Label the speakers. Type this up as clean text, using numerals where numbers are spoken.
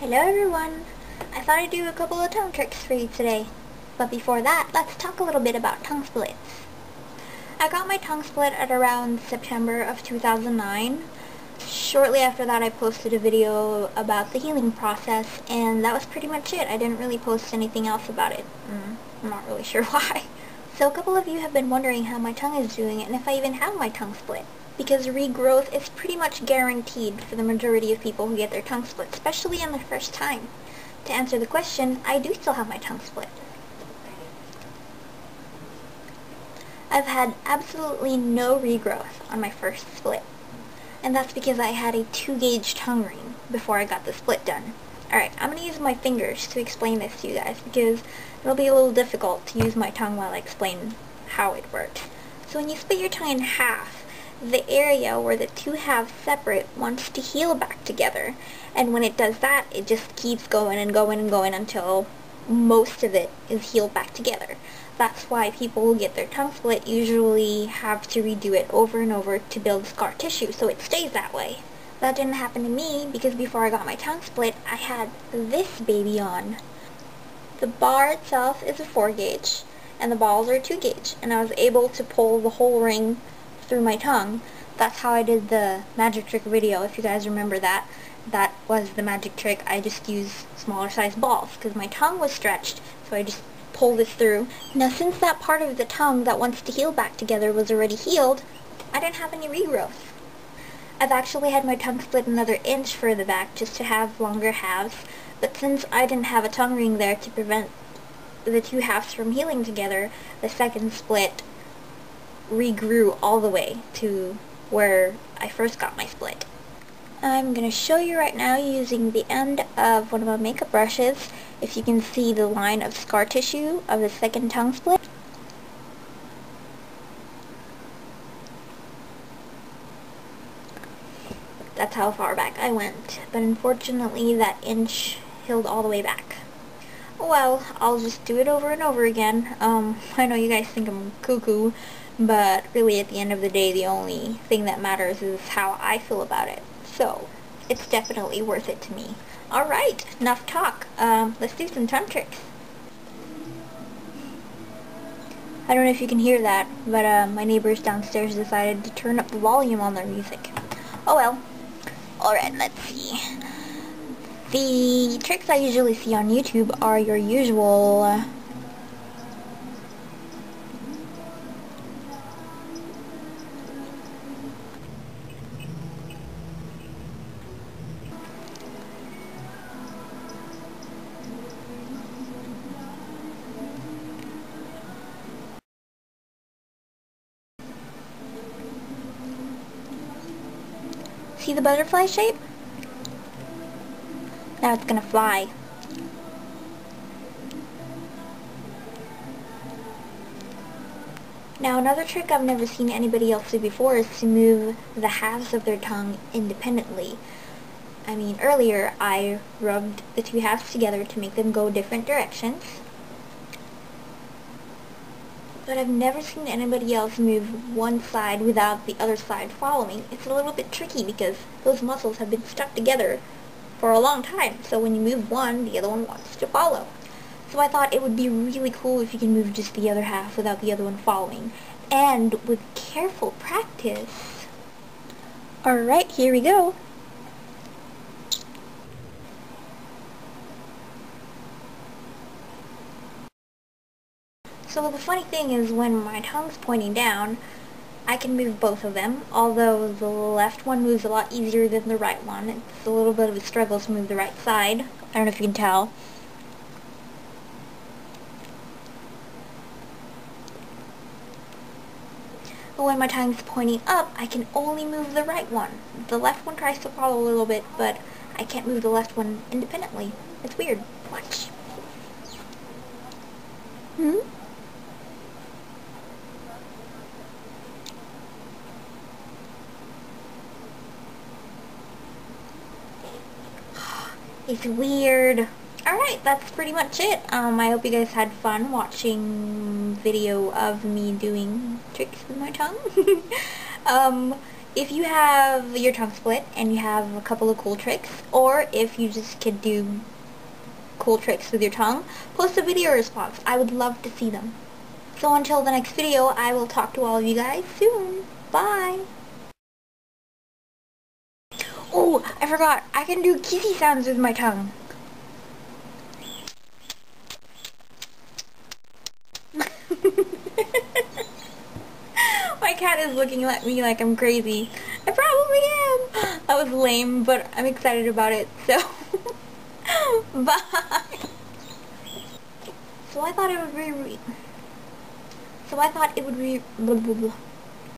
Speaker 1: Hello everyone! I thought I'd do a couple of tongue tricks for you today. But before that, let's talk a little bit about tongue splits. I got my tongue split at around September of 2009. Shortly after that I posted a video about the healing process, and that was pretty much it. I didn't really post anything else about it. I'm not really sure why. So a couple of you have been wondering how my tongue is doing and if I even have my tongue split. Because regrowth is pretty much guaranteed for the majority of people who get their tongue split, especially in the first time. To answer the question, I do still have my tongue split. I've had absolutely no regrowth on my first split. And that's because I had a 2-gauge tongue ring before I got the split done. Alright, I'm going to use my fingers to explain this to you guys because it'll be a little difficult to use my tongue while I explain how it works. So when you split your tongue in half, the area where the two halves separate wants to heal back together, and when it does that, it just keeps going and going and going until most of it is healed back together. That's why people who get their tongue split usually have to redo it over and over to build scar tissue so it stays that way. That didn't happen to me because before I got my tongue split, I had this baby on. The bar itself is a 4-gauge and the balls are 2-gauge, and I was able to pull the whole ring through my tongue. That's how I did the magic trick video, if you guys remember that. That was the magic trick. I just used smaller size balls because my tongue was stretched, so I just pulled this through. Now since that part of the tongue that wants to heal back together was already healed, I didn't have any regrowth. I've actually had my tongue split another inch further back just to have longer halves, but since I didn't have a tongue ring there to prevent the two halves from healing together, the second split regrew all the way to where I first got my split. I'm going to show you right now using the end of one of my makeup brushes if you can see the line of scar tissue of the second tongue split. That's how far back I went, but unfortunately that inch healed all the way back. Well, I'll just do it over and over again. I know you guys think I'm cuckoo, but really at the end of the day the only thing that matters is how I feel about it. So, it's definitely worth it to me. Alright, enough talk. Let's do some tongue tricks. I don't know if you can hear that, but my neighbors downstairs decided to turn up the volume on their music. Oh well. Alright, let's see. The tricks I usually see on YouTube are your usual see the butterfly shape? Now it's gonna fly. Now another trick I've never seen anybody else do before is to move the halves of their tongue independently. I mean, earlier I rubbed the two halves together to make them go different directions. But I've never seen anybody else move one side without the other side following. It's a little bit tricky because those muscles have been stuck together for a long time, so when you move one, the other one wants to follow. So I thought it would be really cool if you can move just the other half without the other one following. And with careful practice... Alright, here we go. So the funny thing is when my tongue's pointing down, I can move both of them, although the left one moves a lot easier than the right one. It's a little bit of a struggle to move the right side. I don't know if you can tell. But when my tongue's pointing up, I can only move the right one. The left one tries to follow a little bit, but I can't move the left one independently. It's weird. Watch. It's weird. Alright, that's pretty much it. I hope you guys had fun watching video of me doing tricks with my tongue. if you have your tongue split and you have a couple of cool tricks, or if you just could do cool tricks with your tongue, post a video response. I would love to see them. So until the next video, I will talk to all of you guys soon. Bye! Oh, I forgot. I can do kissy sounds with my tongue. My cat is looking at me like I'm crazy. I probably am. That was lame, but I'm excited about it, so bye. So I thought it would be blah, blah, blah.